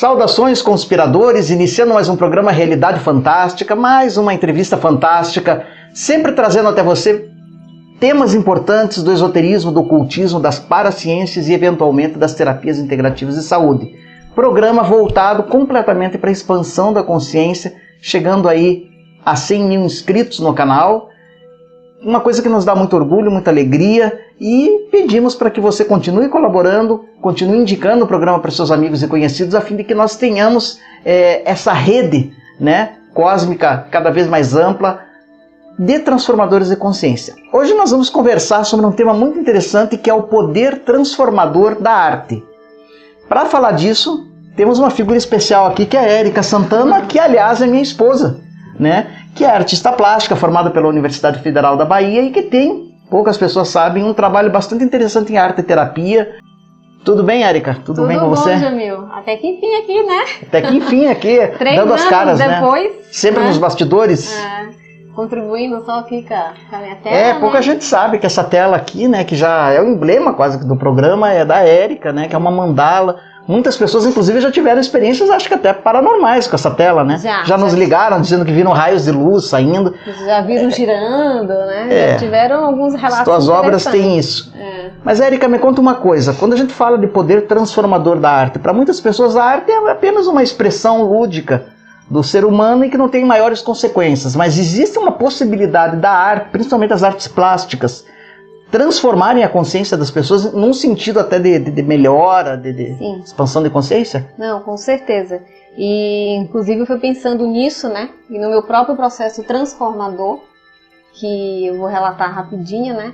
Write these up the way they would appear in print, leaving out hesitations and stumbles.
Saudações, conspiradores, iniciando mais um programa Realidade Fantástica, mais uma entrevista fantástica, sempre trazendo até você temas importantes do esoterismo, do ocultismo, das paraciências e eventualmente das terapias integrativas de saúde. Programa voltado completamente para a expansão da consciência, chegando aí a 100 mil inscritos no canal. Uma coisa que nos dá muito orgulho, muita alegria, e pedimos para que você continue colaborando, continue indicando o programa para seus amigos e conhecidos, a fim de que nós tenhamos essa rede, né, cósmica cada vez mais ampla de transformadores de consciência. Hoje nós vamos conversar sobre um tema muito interessante, que é o poder transformador da arte. Para falar disso, temos uma figura especial aqui, que é a Érica Santana, que aliás é minha esposa, né? Que é artista plástica, formada pela Universidade Federal da Bahia e que tem, poucas pessoas sabem, um trabalho bastante interessante em arte e terapia. Tudo bem, Érica? Tudo bem com você? Tudo bom, Jamil. Até que enfim aqui, né? Até que enfim aqui, dando as caras, depois, né? Sempre nos bastidores. Contribuindo só aqui com a minha tela, pouca gente sabe que essa tela aqui, né, que já é o emblema quase do programa, é da Érica, né, que é uma mandala. Muitas pessoas, inclusive, já tiveram experiências, acho que até paranormais com essa tela, né? Já nos ligaram dizendo que viram raios de luz saindo. Já viram girando, né? Já tiveram alguns relatos. As tuas obras têm isso. Mas, Érica, me conta uma coisa. Quando a gente fala de poder transformador da arte, para muitas pessoas a arte é apenas uma expressão lúdica do ser humano e que não tem maiores consequências. Mas existe uma possibilidade da arte, principalmente as artes plásticas, transformarem a consciência das pessoas num sentido até de melhora, de expansão de consciência? Não, com certeza. E, inclusive, eu fui pensando nisso, né? E no meu próprio processo transformador, que eu vou relatar rapidinho, né?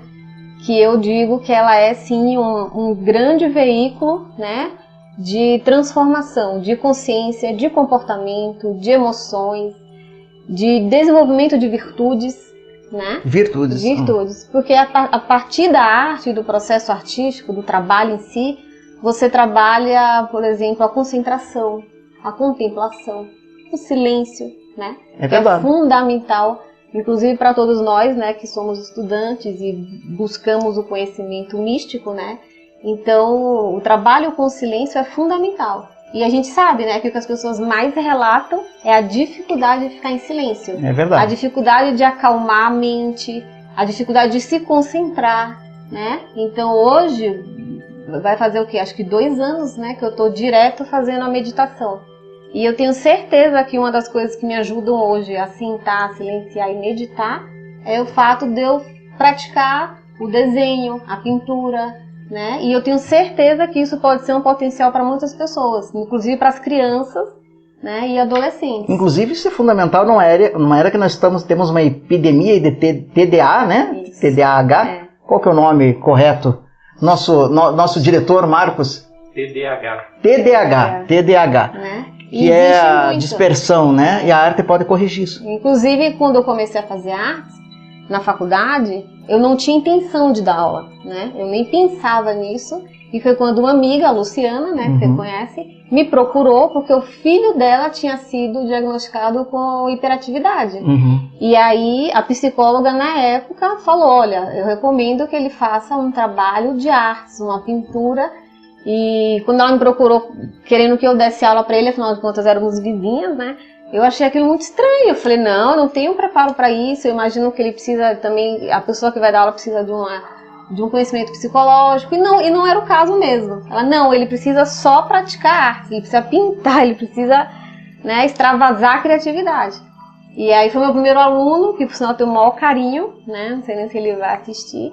Que eu digo que ela é, sim, um grande veículo, né? De transformação, de consciência, de comportamento, de emoções, de desenvolvimento de virtudes, né? Virtudes. Porque a partir da arte, do processo artístico, do trabalho em si, você trabalha, por exemplo, a concentração, a contemplação, o silêncio, né? É verdade. Que é fundamental, inclusive para todos nós, né, que somos estudantes e buscamos o conhecimento místico, né? Então, o trabalho com o silêncio é fundamental. E a gente sabe, né, que o que as pessoas mais relatam é a dificuldade de ficar em silêncio. É verdade. A dificuldade de acalmar a mente, a dificuldade de se concentrar, né? Então hoje, vai fazer o quê? Acho que 2 anos, né, que eu estou direto fazendo a meditação. E eu tenho certeza que uma das coisas que me ajudam hoje a sentar, silenciar e meditar é o fato de eu praticar o desenho, a pintura, né? E eu tenho certeza que isso pode ser um potencial para muitas pessoas, inclusive para as crianças, né, e adolescentes. Inclusive isso é fundamental numa era que nós temos uma epidemia de TDA, né? Isso. TDAH. Qual que é o nome correto? Nosso diretor, Marcos? TDAH. Né? Que é a dispersão, né? E a arte pode corrigir isso. Inclusive, quando eu comecei a fazer arte na faculdade, eu não tinha intenção de dar aula, né? Eu nem pensava nisso. E foi quando uma amiga, a Luciana, né, que você conhece, me procurou porque o filho dela tinha sido diagnosticado com hiperatividade. E aí a psicóloga na época falou, olha, eu recomendo que ele faça um trabalho de artes, uma pintura. E quando ela me procurou querendo que eu desse aula para ele, afinal de contas éramos vizinhas, né? Eu achei aquilo muito estranho. Eu falei, não tenho preparo para isso. Eu imagino que ele precisa também, a pessoa que vai dar aula precisa de um conhecimento psicológico. E não era o caso mesmo. Ela, não, ele precisa só praticar arte, ele precisa pintar, ele precisa, né, extravasar a criatividade. E aí foi meu primeiro aluno, que por sinal eu tenho o maior carinho, né? Não sei nem se ele vai assistir.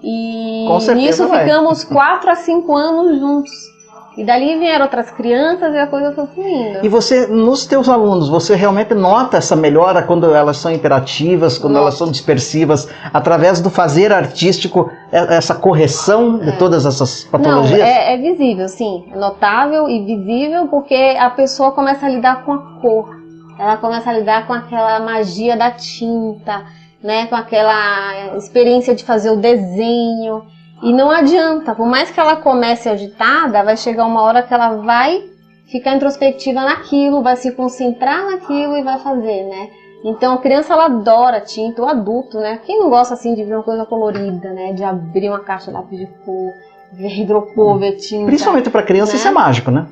E nisso ficamos 4 a 5 anos juntos. E dali vieram outras crianças e a coisa foi fluindo. E você, nos teus alunos, você realmente nota essa melhora quando elas são hiperativas, quando elas são dispersivas, através do fazer artístico, essa correção de todas essas patologias? Não, é visível, sim. É notável e visível porque a pessoa começa a lidar com a cor. Ela começa a lidar com aquela magia da tinta, né, com aquela experiência de fazer o desenho. E não adianta, por mais que ela comece agitada, vai chegar uma hora que ela vai ficar introspectiva naquilo, vai se concentrar naquilo e vai fazer, né? Então a criança, ela adora tinta, o adulto, né? Quem não gosta assim de ver uma coisa colorida, né? De abrir uma caixa de lápis de cor, ver hidrocor, ver tinta. Principalmente para criança, né? Isso é mágico, né?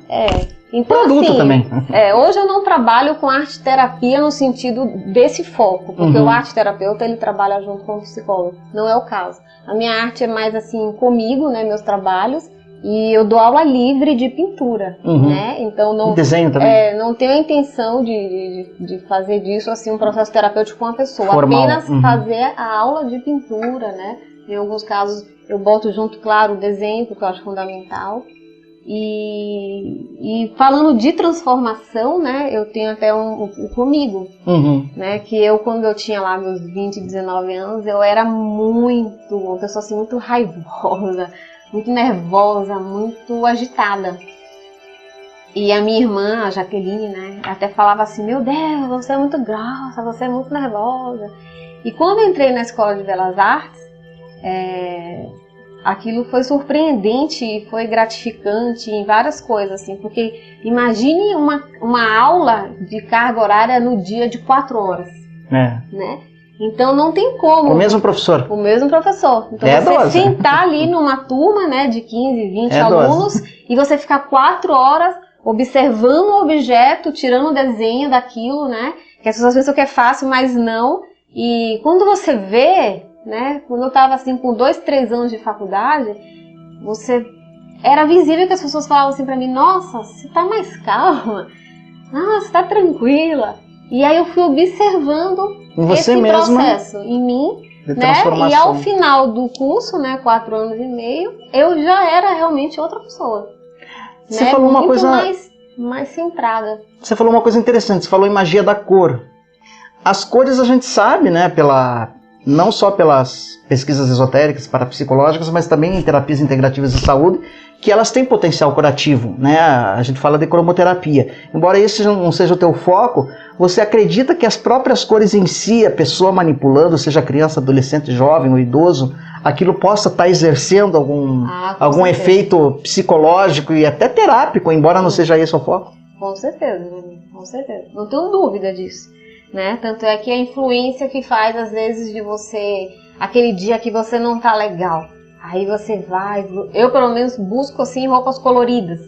Então, produto assim, também. Hoje eu não trabalho com arte terapia no sentido desse foco, porque o arte terapeuta ele trabalha junto com o psicólogo, não é o caso. A minha arte é mais assim comigo, né, meus trabalhos, e eu dou aula livre de pintura, né? Então não desenho também. Não tenho a intenção de fazer disso assim um processo terapêutico com a pessoa, Formal. apenas fazer a aula de pintura, né? Em alguns casos eu boto junto, claro, o desenho, porque eu acho fundamental. E falando de transformação, né, eu tenho até um comigo, né, que quando eu tinha lá meus 20, 19 anos, eu era uma pessoa assim, muito raivosa, muito nervosa, muito agitada. E a minha irmã, a Jaqueline, né, até falava assim, meu Deus, você é muito grossa, você é muito nervosa. E quando eu entrei na Escola de Belas Artes, aquilo foi surpreendente e foi gratificante em várias coisas, assim, porque imagine uma aula de carga horária no dia de 4 horas, né? Então não tem como. O mesmo professor. O mesmo professor. Então você sentar ali numa turma, né, de 15, 20 alunos e você ficar 4 horas observando o objeto, tirando o desenho daquilo, né? Que as pessoas pensam que é fácil, mas não. E quando você vê, né, quando eu estava assim com 2, 3 anos de faculdade, era visível que as pessoas falavam assim para mim, nossa, você tá mais calma, nossa, você tá tranquila. E aí eu fui observando esse processo em mim, né, e ao final do curso, né, 4 anos e meio, eu já era realmente outra pessoa. Você né, falou uma muito coisa mais centrada. Você falou uma coisa interessante, você falou em magia da cor. As cores a gente sabe, né, não só pelas pesquisas esotéricas, parapsicológicas, mas também em terapias integrativas de saúde, que elas têm potencial curativo, né? A gente fala de cromoterapia. Embora esse não seja o teu foco, você acredita que as próprias cores em si, a pessoa manipulando, seja criança, adolescente, jovem ou idoso, aquilo possa estar exercendo algum efeito psicológico e até terápico, embora não seja esse o foco? Com certeza, com certeza. Não tenho dúvida disso. Né? Tanto é que a influência que faz às vezes de você, aquele dia que você não tá legal, aí você vai, eu pelo menos busco assim roupas coloridas,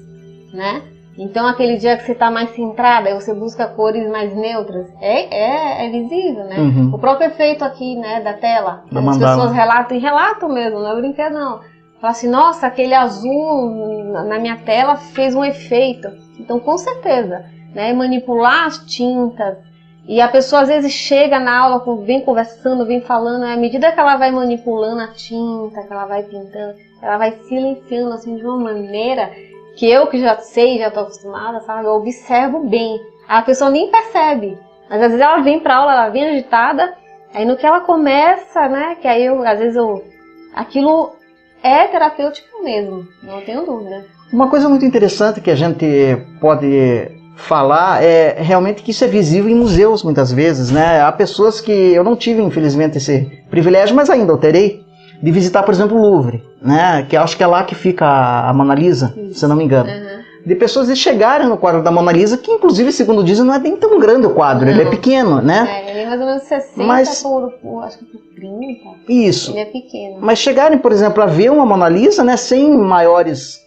né? Então aquele dia que você tá mais centrada, aí você busca cores mais neutras, é visível, né? O próprio efeito aqui, né, da tela, as pessoas relatam mesmo, não é brincadeira não. Fala assim, nossa, aquele azul na minha tela fez um efeito. Então com certeza, né, manipular as tintas. E a pessoa às vezes chega na aula, vem conversando, vem falando, à medida que ela vai manipulando a tinta, que ela vai pintando, ela vai silenciando assim de uma maneira que eu que já sei, já estou acostumada, sabe? Eu observo bem. A pessoa nem percebe. Mas às vezes ela vem pra aula, ela vem agitada, aí no que ela começa, né? Que aí aquilo é terapêutico mesmo, não tenho dúvida. Uma coisa muito interessante que a gente pode falar é realmente que isso é visível em museus muitas vezes, né? Há pessoas que eu não tive infelizmente esse privilégio, mas ainda eu terei de visitar, por exemplo, o Louvre, né? Que acho que é lá que fica a Mona Lisa, se eu não me engano. De pessoas de chegarem no quadro da Mona Lisa, que inclusive, segundo dizem, não é nem tão grande o quadro, ele é pequeno, né? Ele é mais ou menos 60 acho que por 30. Isso. Ele é pequeno. Mas chegarem, por exemplo, a ver uma Mona Lisa, né, sem maiores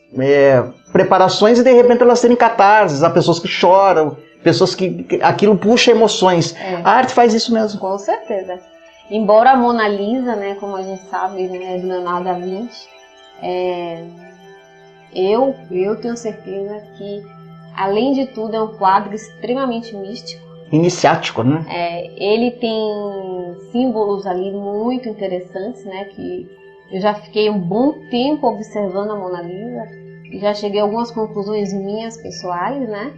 preparações e de repente elas terem catarses, há pessoas que choram, pessoas que aquilo puxa emoções. A arte faz isso mesmo. Com certeza. Embora a Mona Lisa, né, como a gente sabe, né, do Leonardo da Vinci, eu tenho certeza que, além de tudo, é um quadro extremamente místico. Iniciático, né? Ele tem símbolos ali muito interessantes, né, que eu já fiquei um bom tempo observando a Mona Lisa. E já cheguei a algumas conclusões minhas pessoais, né?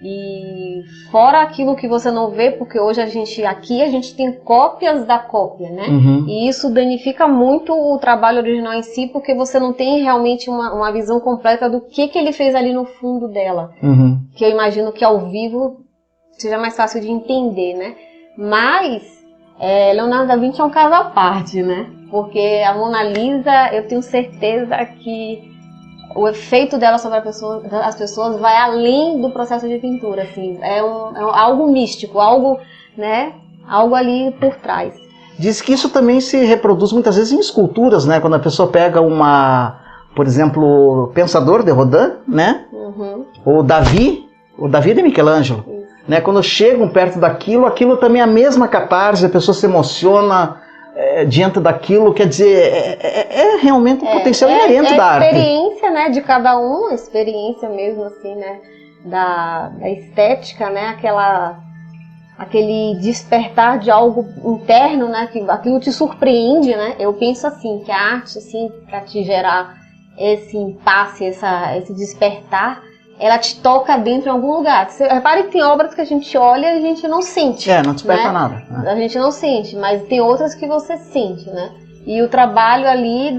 E fora aquilo que você não vê, porque hoje a gente tem cópias da cópia, né? E isso danifica muito o trabalho original em si, porque você não tem realmente uma visão completa do que ele fez ali no fundo dela. Que eu imagino que ao vivo seja mais fácil de entender, né? Mas Leonardo da Vinci é um caso à parte, né? Porque a Mona Lisa, eu tenho certeza que o efeito dela sobre as pessoas vai além do processo de pintura, assim, é algo místico, algo, né, algo ali por trás. Diz que isso também se reproduz muitas vezes em esculturas, né, quando a pessoa pega por exemplo, o Pensador de Rodin, né? O Davi de Michelangelo. Né? Quando chegam perto daquilo, aquilo também é a mesma catarse, a pessoa se emociona diante daquilo, quer dizer, é realmente um potencial inerente da arte. É a experiência, né, de cada um, a experiência mesmo, assim, né, da estética, né, aquele despertar de algo interno, né, que aquilo te surpreende, né. Eu penso assim, que a arte, assim, para te gerar esse impasse, esse despertar, ela te toca dentro em algum lugar. Você repare que tem obras que a gente olha e a gente não sente. Não desperta, né? Nada. A gente não sente, mas tem outras que você sente, né? E o trabalho ali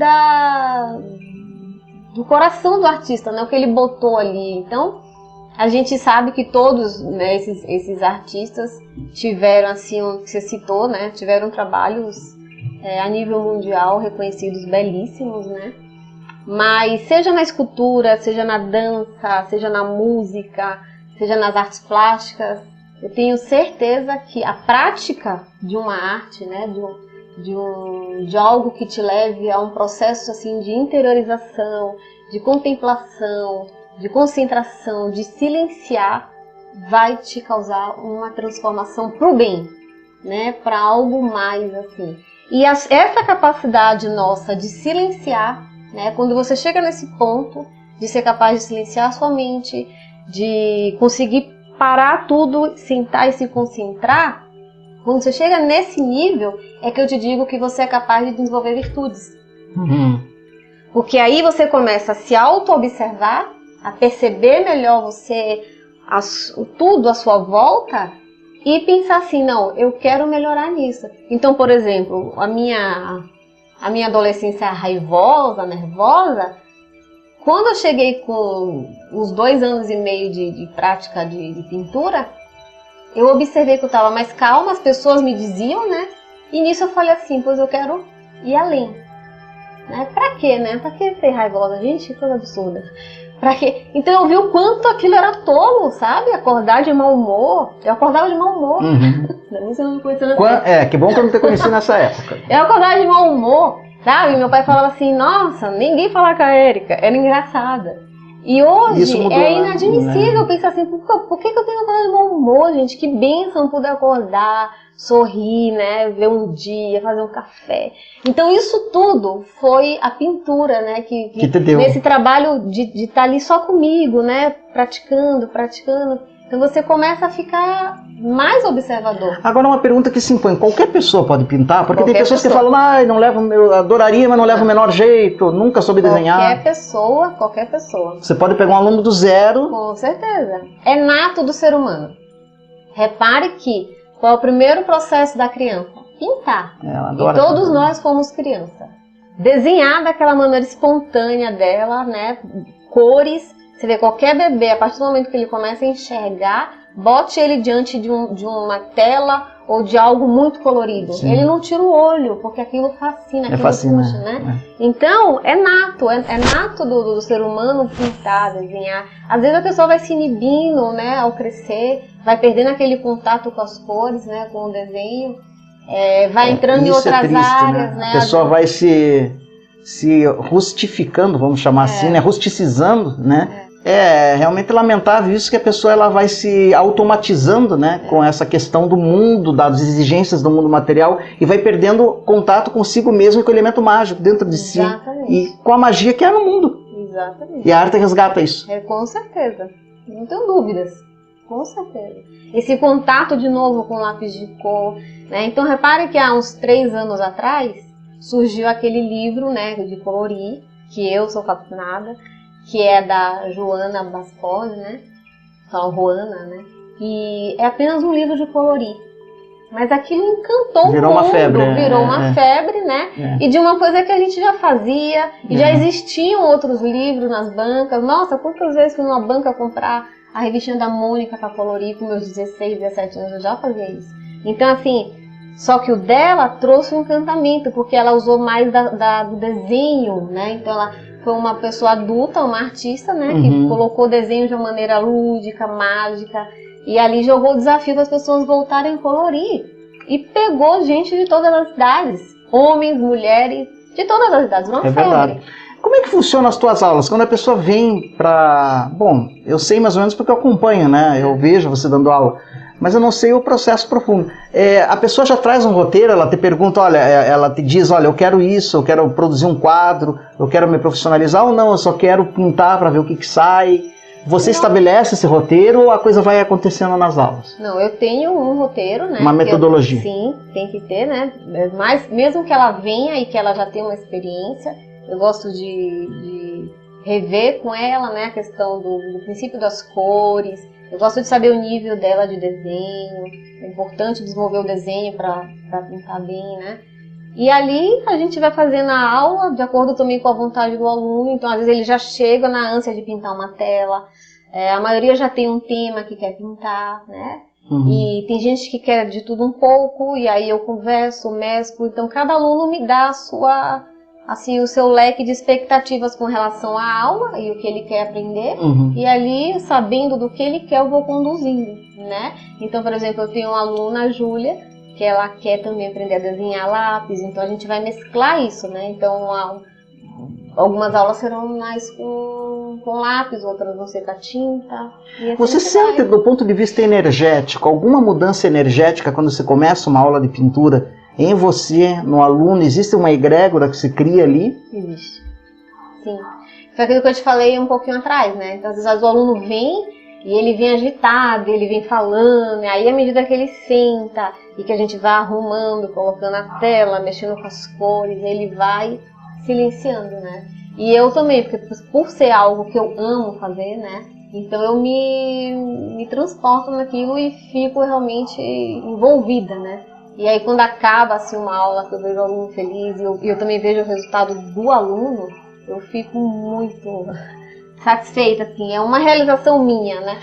do coração do artista, né? O que ele botou ali. Então, a gente sabe que todos, né, esses artistas tiveram, assim, o que você citou, né? Tiveram trabalhos a nível mundial reconhecidos, belíssimos, né? Mas seja na escultura, seja na dança, seja na música, seja nas artes plásticas, eu tenho certeza que a prática de uma arte, né, de algo que te leve a um processo assim, de interiorização, de contemplação, de concentração, de silenciar, vai te causar uma transformação para o bem, né, para algo mais assim. E essa capacidade nossa de silenciar, né, quando você chega nesse ponto de ser capaz de silenciar a sua mente, de conseguir parar tudo, sentar e se concentrar, quando você chega nesse nível, é que eu te digo que você é capaz de desenvolver virtudes. Porque aí você começa a se auto-observar, a perceber melhor você, tudo à sua volta, e pensar assim, não, eu quero melhorar nisso. Então, por exemplo, a minha adolescência raivosa, nervosa, quando eu cheguei com uns 2 anos e meio de prática de pintura, eu observei que eu estava mais calma, as pessoas me diziam, né? E nisso eu falei assim, pois eu quero ir além. Né? Pra quê, né? Pra que ser raivosa? Gente, que coisa absurda. Pra quê? Então eu vi o quanto aquilo era tolo, sabe? Acordar de mau humor. Eu acordava de mau humor. Você não me conheceu que bom que eu não te conheci nessa época. Eu acordava de mau humor, sabe? Meu pai falava assim, nossa, ninguém fala com a Érica. Era engraçada. E hoje mudou, é inadmissível, né? Pensar assim, por que eu tenho que acordar de mau humor, gente? Que bênção poder acordar, sorrir, né? Ver um dia, fazer um café. Então isso tudo foi a pintura, né? Que te deu. Nesse trabalho de estar ali só comigo, né? Praticando. Então você começa a ficar mais observador. Agora uma pergunta que se impõe, qualquer pessoa pode pintar? Porque tem pessoas que falam, eu adoraria, mas não levo o menor jeito, nunca soube desenhar. Qualquer pessoa. Você pode pegar um aluno do zero. Com certeza. É nato do ser humano. Repare que qual é o primeiro processo da criança? Pintar. E todos nós fomos criança. Desenhar daquela maneira espontânea dela, né? Cores. Você vê qualquer bebê, a partir do momento que ele começa a enxergar, bote ele diante de uma tela ou de algo muito colorido. Sim. Ele não tira o olho, porque aquilo fascina, aquilo puxa, né? Então, é nato do ser humano pintar, desenhar. Às vezes a pessoa vai se inibindo, né, ao crescer, vai perdendo aquele contato com as cores, né, com o desenho, vai entrando em outras áreas, né? A pessoa vai se rustificando, vamos chamar assim, né, rusticizando, né? É realmente lamentável isso, que a pessoa ela vai se automatizando, né, com essa questão do mundo, das exigências do mundo material, e vai perdendo contato consigo mesmo e com o elemento mágico dentro de si. E com a magia que há no mundo. Exatamente. E a arte resgata isso. Com certeza. Não tenho dúvidas. Com certeza. Esse contato de novo com o lápis de cor, né? Então repare que há uns 3 anos atrás surgiu aquele livro, né, de colorir, que eu sou fascinada, que é da Joana Baspoli, né? Fala Joana, né? E é apenas um livro de colorir. Mas aquilo encantou virou o mundo, uma febre, virou uma febre, né? E de uma coisa que a gente já fazia, e já existiam outros livros nas bancas. Nossa, quantas vezes fui numa banca comprar a revistinha da Mônica para colorir, com meus 16, 17 anos eu já fazia isso. Então, assim, só que o dela trouxe um encantamento, porque ela usou mais do desenho, né? Então ela foi uma pessoa adulta, uma artista, né? Que colocou desenho de uma maneira lúdica, mágica, e ali jogou o desafio para as pessoas voltarem a colorir. E pegou gente de todas as idades, homens, mulheres, de todas as idades, uma febre. Verdade. Como é que funcionam as tuas aulas? Quando a pessoa vem para... Bom, eu sei mais ou menos porque eu acompanho, né? Eu vejo você dando aula, mas eu não sei o processo profundo. A pessoa já traz um roteiro, ela te pergunta, olha, ela te diz, olha, eu quero isso, eu quero produzir um quadro, eu quero me profissionalizar, ou não, eu só quero pintar para ver o que sai. Você estabelece esse roteiro ou a coisa vai acontecendo nas aulas? Não, eu tenho um roteiro, né? Uma metodologia. Sim, tem que ter, né? Mas mesmo que ela venha e que ela já tenha uma experiência, eu gosto de rever com ela, né, a questão do princípio das cores. Eu gosto de saber o nível dela de desenho. É importante desenvolver o desenho para pintar bem, né? E ali a gente vai fazendo a aula de acordo também com a vontade do aluno. Então, às vezes ele já chega na ânsia de pintar uma tela. A maioria já tem um tema que quer pintar, né? E tem gente que quer de tudo um pouco, e aí eu converso, mesclo. Então, cada aluno me dá o seu leque de expectativas com relação à aula e o que ele quer aprender. E ali, sabendo do que ele quer, eu vou conduzindo, né? Então, por exemplo, eu tenho uma aluna, a Júlia, que ela quer também aprender a desenhar lápis, então a gente vai mesclar isso, né? Então, algumas aulas serão mais com lápis, outras vão ser com a tinta. E assim você sente, do ponto de vista energético, alguma mudança energética quando você começa uma aula de pintura em você, no aluno? Existe uma egrégora que se cria ali? Existe, sim. Foi aquilo que eu te falei um pouquinho atrás, né? Então, às vezes o aluno vem e ele vem agitado, ele vem falando, e aí à medida que ele senta e que a gente vai arrumando, colocando a tela, mexendo com as cores, ele vai silenciando, né? E eu também, porque por ser algo que eu amo fazer, né? Então eu me transporto naquilo e fico realmente envolvida, né? E aí quando acaba assim uma aula que eu vejo o aluno feliz e eu também vejo o resultado do aluno, eu fico muito satisfeita, assim, é uma realização minha, né?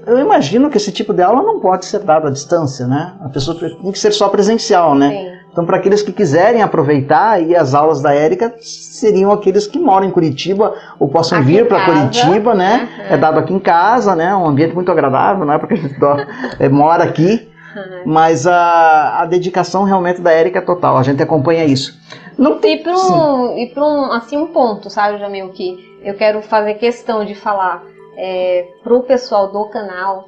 Eu imagino que esse tipo de aula não pode ser dado à distância, né? A pessoa tem que ser só presencial, né? Sim. Então, para aqueles que quiserem aproveitar, aí as aulas da Érica seriam aqueles que moram em Curitiba ou possam Aqui vir em para casa, Curitiba, né? É dado aqui em casa, né? Um ambiente muito agradável, né? Porque a gente mora aqui. Mas a dedicação realmente da Érica é total, a gente acompanha isso. Não tem... E para um ponto, sabe, Jamil, que eu quero fazer questão de falar para o pessoal do canal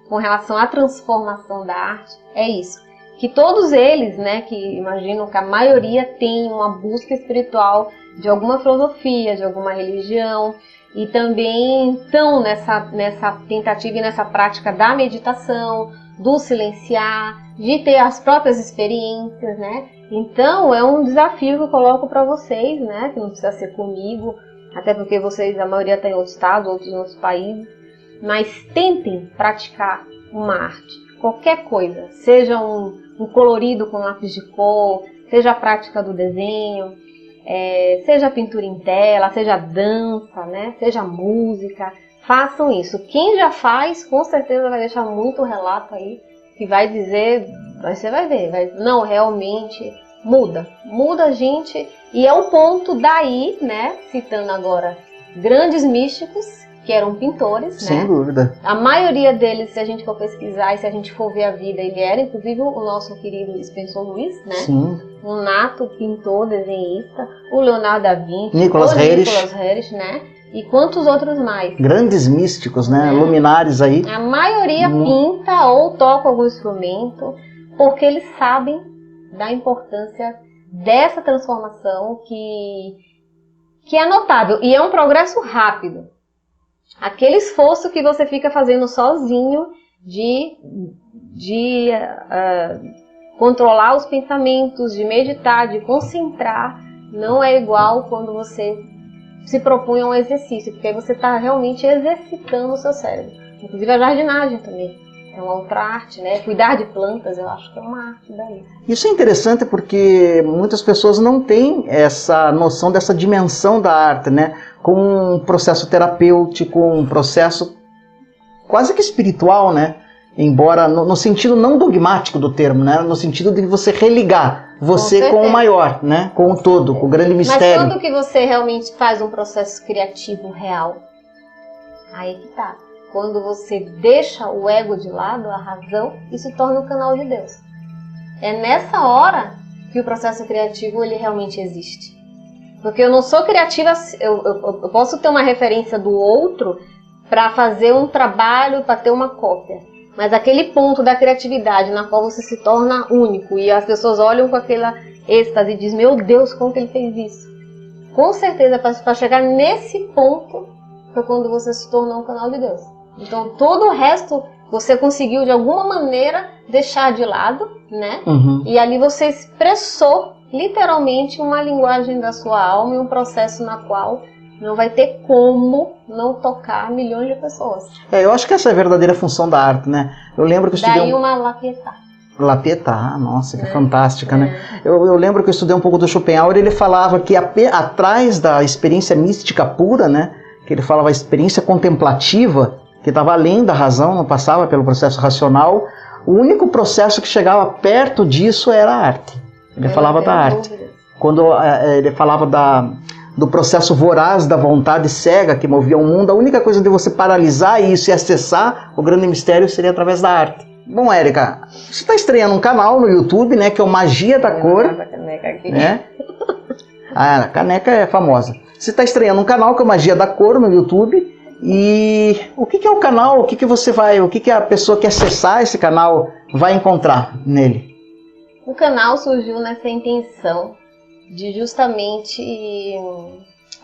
com relação à transformação da arte, é isso. Que todos eles, né, que imaginam que a maioria tem uma busca espiritual de alguma filosofia, de alguma religião, e também estão nessa tentativa e nessa prática da meditação, do silenciar, de ter as próprias experiências, né? Então é um desafio que eu coloco para vocês, né? Que não precisa ser comigo, até porque vocês, a maioria está em outro estado, outros em outros países, mas tentem praticar uma arte, qualquer coisa, seja um colorido com lápis de cor, seja a prática do desenho, seja a pintura em tela, seja a dança, né? Seja a música. Façam isso. Quem já faz, com certeza vai deixar muito relato aí, que vai dizer, você vai ver, não, realmente muda a gente. E é o ponto daí, né, citando agora grandes místicos, que eram pintores, sem né? dúvida. A maioria deles, se a gente for pesquisar e se a gente for ver a vida, ele era, inclusive o nosso querido Spencer Lewis, né? Sim. Um nato pintor, desenhista, o Leonardo da Vinci, Nicolas Herrich, né? E quantos outros mais? Grandes místicos, né? Luminares aí. A maioria pinta ou toca algum instrumento porque eles sabem da importância dessa transformação que é notável e é um progresso rápido. Aquele esforço que você fica fazendo sozinho de controlar os pensamentos, de meditar, de concentrar, não é igual quando você se propõe a um exercício, porque aí você está realmente exercitando o seu cérebro. Inclusive a jardinagem também é uma outra arte, né? Cuidar de plantas, eu acho que é uma arte daí. Isso é interessante porque muitas pessoas não têm essa noção dessa dimensão da arte, né? Com um processo terapêutico, um processo quase que espiritual, né? Embora no sentido não dogmático do termo, né? No sentido de você religar você com o maior, né? Com o todo, com o grande mistério. Mas quando que você realmente faz um processo criativo real? Aí que tá. Quando você deixa o ego de lado, a razão, e se torna o canal de Deus. É nessa hora que o processo criativo ele realmente existe. Porque eu não sou criativa, eu posso ter uma referência do outro para fazer um trabalho, para ter uma cópia. Mas aquele ponto da criatividade na qual você se torna único e as pessoas olham com aquela êxtase e dizem, meu Deus, como que ele fez isso? Com certeza, para chegar nesse ponto, foi quando você se tornou um canal de Deus. Então, todo o resto você conseguiu, de alguma maneira, deixar de lado, né? E ali você expressou, literalmente, uma linguagem da sua alma e um processo na qual não vai ter como não tocar milhões de pessoas. Eu acho que essa é a verdadeira função da arte, né? Eu lembro que eu estudei... Daí uma Lapietá. Lapietá, nossa, que fantástica, né? Eu lembro que eu estudei um pouco do Schopenhauer, ele falava que atrás da experiência mística pura, né? Que ele falava a experiência contemplativa, que estava além da razão, não passava pelo processo racional, o único processo que chegava perto disso era a arte. Ele falava da arte. Quando ele falava do processo voraz da vontade cega que movia o mundo, a única coisa de você paralisar isso e acessar o grande mistério seria através da arte. Bom, Érica, você está estreando um canal no YouTube, né, que é o Magia da Cor. A caneca aqui. Né? A caneca é famosa. Você está estreando um canal que é o Magia da Cor no YouTube. E o que é o canal? O que a pessoa que acessar esse canal vai encontrar nele? O canal surgiu nessa intenção de justamente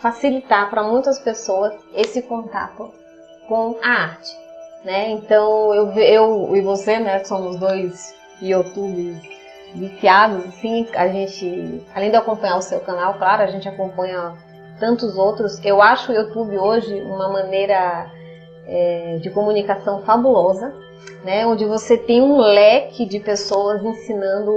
facilitar para muitas pessoas esse contato com a arte, né? Então eu e você, né, somos dois YouTubers viciados, assim, a gente, além de acompanhar o seu canal, claro, a gente acompanha tantos outros. Eu acho o YouTube hoje uma maneira de comunicação fabulosa, né? Onde você tem um leque de pessoas ensinando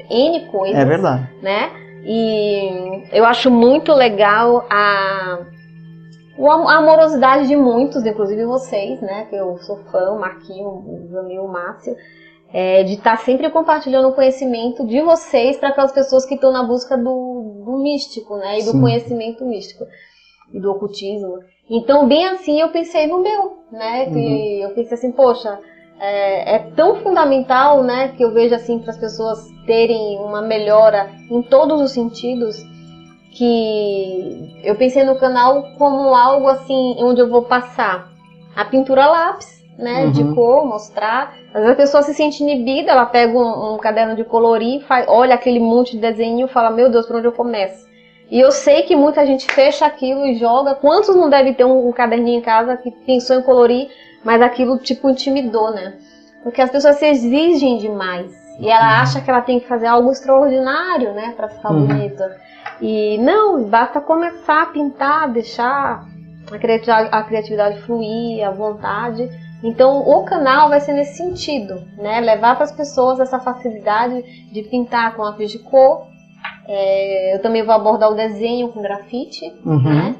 N coisas. É verdade. Né? E eu acho muito legal a amorosidade de muitos, inclusive vocês, né? Que eu sou fã, o Marquinho, o Jamil, o Márcio, de estar sempre compartilhando o conhecimento de vocês para aquelas pessoas que estão na busca do místico, né? E do conhecimento místico e do ocultismo. Então, bem assim, eu pensei no meu, né? Que eu pensei assim, poxa, é tão fundamental, né? Que eu vejo assim para as pessoas terem uma melhora em todos os sentidos, que eu pensei no canal como algo assim, onde eu vou passar a pintura a lápis, né, de cor, mostrar. Às vezes a pessoa se sente inibida, ela pega um caderno de colorir, olha aquele monte de desenho e fala, meu Deus, por onde eu começo? E eu sei que muita gente fecha aquilo e joga. Quantos não deve ter um caderninho em casa que pensou em colorir, mas aquilo tipo intimidou, né? Porque as pessoas se exigem demais. E ela acha que ela tem que fazer algo extraordinário, né, para ficar bonita. E não, basta começar a pintar, deixar a criatividade fluir, a vontade. Então o canal vai ser nesse sentido, né? Levar para as pessoas essa facilidade de pintar com lápis de cor. Eu também vou abordar o desenho com grafite, né?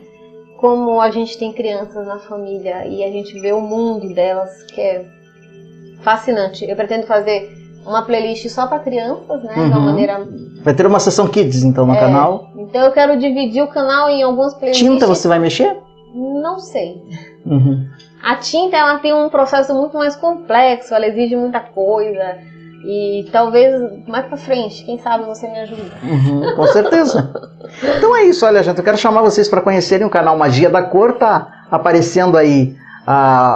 Como a gente tem crianças na família e a gente vê o mundo delas, que é fascinante. Eu pretendo fazer uma playlist só para crianças, né? De uma maneira... Vai ter uma sessão Kids, então, no canal? Então eu quero dividir o canal em algumas playlists. Tinta você vai mexer? Não sei. A tinta, ela tem um processo muito mais complexo, ela exige muita coisa. E talvez mais pra frente, quem sabe você me ajuda. Com certeza. Então é isso, olha, gente, eu quero chamar vocês para conhecerem o canal Magia da Cor, tá aparecendo aí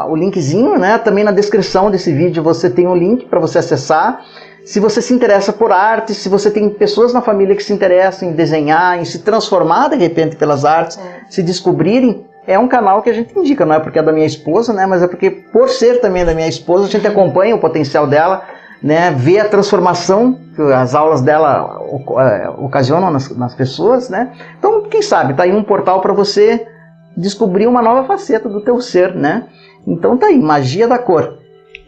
o linkzinho, né? Também na descrição desse vídeo você tem um link para você acessar. Se você se interessa por arte, se você tem pessoas na família que se interessam em desenhar, em se transformar de repente pelas artes, se descobrirem, é um canal que a gente indica, não é porque é da minha esposa, né? Mas é porque por ser também da minha esposa, a gente acompanha o potencial dela, né? Vê a transformação que as aulas dela ocasionam nas pessoas, né? Então, quem sabe, tá aí um portal para você descobrir uma nova faceta do teu ser, né? Então tá aí, Magia da Cor.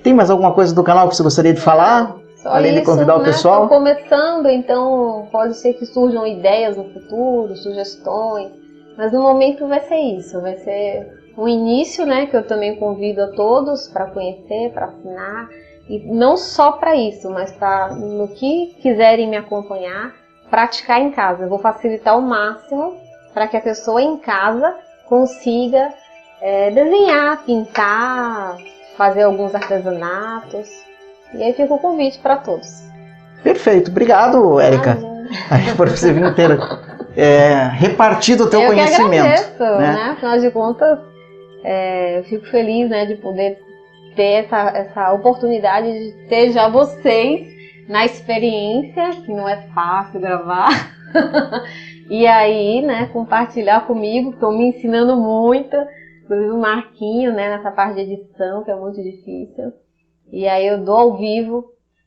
Tem mais alguma coisa do canal que você gostaria de falar? Só além isso, de convidar o pessoal? Estou começando, então pode ser que surjam ideias no futuro, sugestões, mas no momento vai ser isso, vai ser um início, né, que eu também convido a todos para conhecer, para assinar, e não só para isso, mas para, no que quiserem me acompanhar, praticar em casa. Eu vou facilitar ao máximo para que a pessoa em casa consiga desenhar, pintar, fazer alguns artesanatos. E aí fica o convite para todos. Perfeito, obrigado, Érica, por você vir inteira repartido o teu eu conhecimento. Eu que agradeço, né? Afinal de contas, eu fico feliz, né, de poder ter essa oportunidade de ter já vocês na experiência, que não é fácil gravar, e aí, né, compartilhar comigo, que estão me ensinando muito, inclusive o Marquinho, né, nessa parte de edição, que é muito difícil, e aí eu dou ao vivo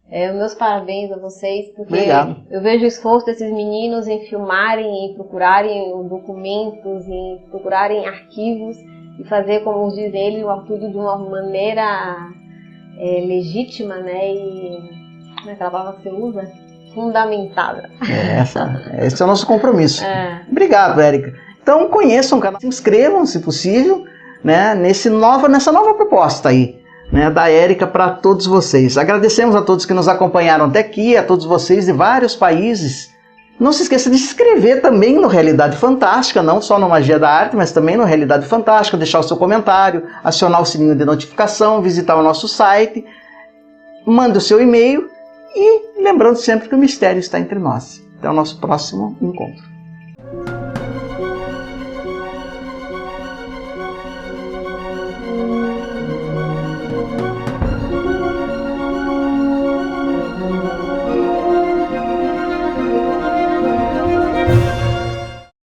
meus parabéns a vocês, porque Obrigado. Eu vejo o esforço desses meninos em filmarem, em procurarem documentos, em procurarem arquivos, e fazer, como dizem eles, tudo de uma maneira legítima, né, e como é que a palavra que você usa? Fundamentada. Esse é o nosso compromisso. Obrigado, Érica. Então conheçam o canal, se inscrevam, se possível, né, nessa nova proposta aí, né, da Érica para todos vocês. Agradecemos a todos que nos acompanharam até aqui, a todos vocês de vários países. Não se esqueça de se inscrever também no Realidade Fantástica, não só no Magia da Arte, mas também no Realidade Fantástica, deixar o seu comentário, acionar o sininho de notificação, visitar o nosso site, mande o seu e-mail e lembrando sempre que o mistério está entre nós. Até o nosso próximo encontro.